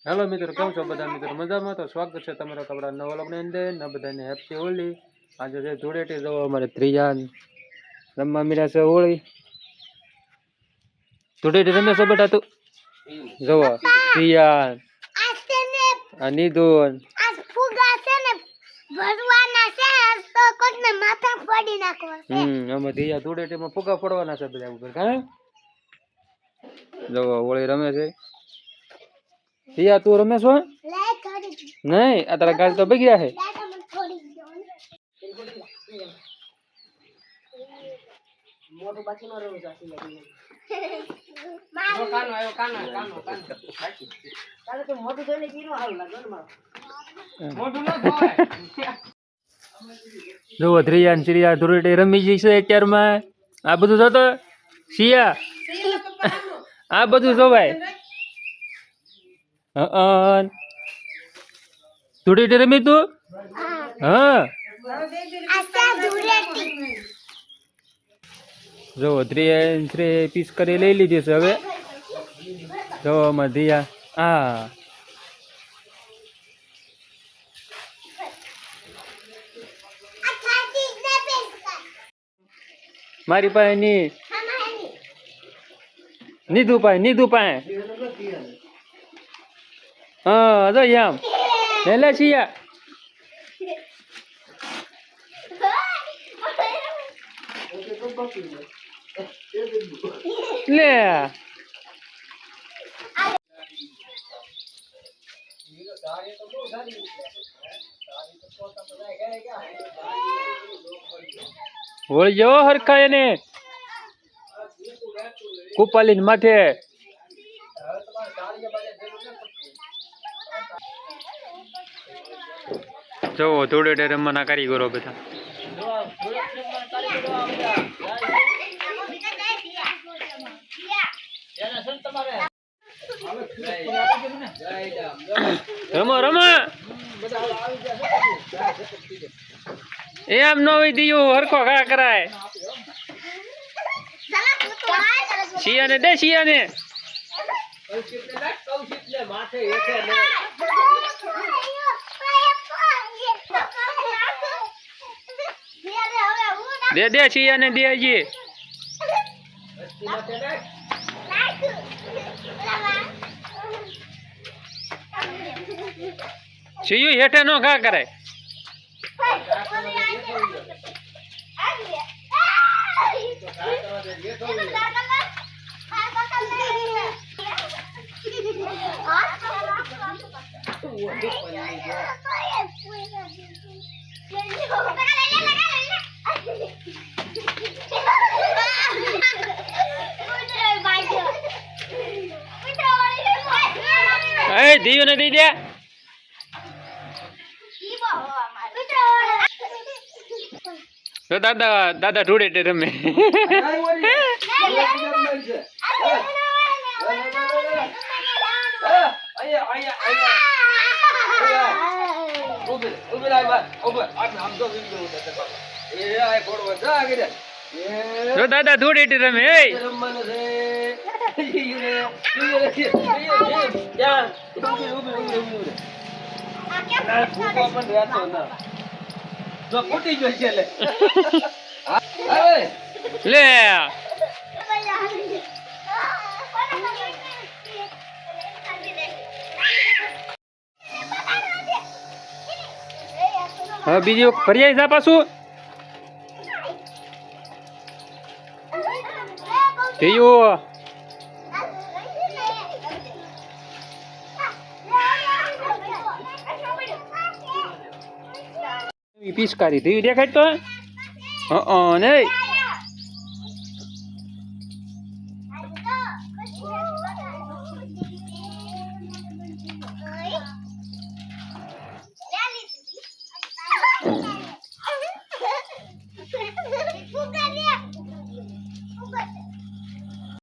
Hello મિત્રો, કેમ છો બધા મિત્રો? મજામાં? તો સ્વાગત છે તમારા કપડા નવા લોકોની અંદર ને બધાને હેપી હોલી. આજે છે ધૂળેટી. જો અમારે ત્રીજા રમવા મીરા છે હોળી. ધૂળેટી રમે છે બેટા તું? જોવો પ્રિયા નિધુન અમે ધીયા ધૂળેટીમાં ફુગા ફોડવાના છે બધા ઉપર. હા જોવો હોળી રમે છે. ધીયા તું રમે છો? નહીં, આ તારા ગાલ તો બગડ્યા છે. જો ધ્રિયા ને ચિરિયા ધૂળેટી રમી જઈ છે અત્યારમાં. આ બધું જોતો શિયા, આ બધું જોવાય. ધૂળેટી રમી તું? હા જો ધ્રિયા પીસ કરી લઈ લીધી છે. હવે જો આમાં ધ્રિયા હા મારી પાસે નીધુ પાસે હા જો આમ લે શિયા લે વળી જવો હરખા એને કુપાલી માથે. જવો ધૂળેટી રમવાના કારીગરો બધા. રમો રમો એમ ન હોય દિયું હરખો ઘા કરાય. શિયાને દે શિયાને. દે દે શિયાને દે હજી. શિયું હેઠે નો ઘા કરાય. એ દીયું ને દઈ દે. તો દાદા દાદા ધૂળેટી રમે. તો દાદા ધૂળેટી રમે. લે હવે બીજું ફરી જા પાછું. થયું પિચકારી થયું દેખાય તો નહીં.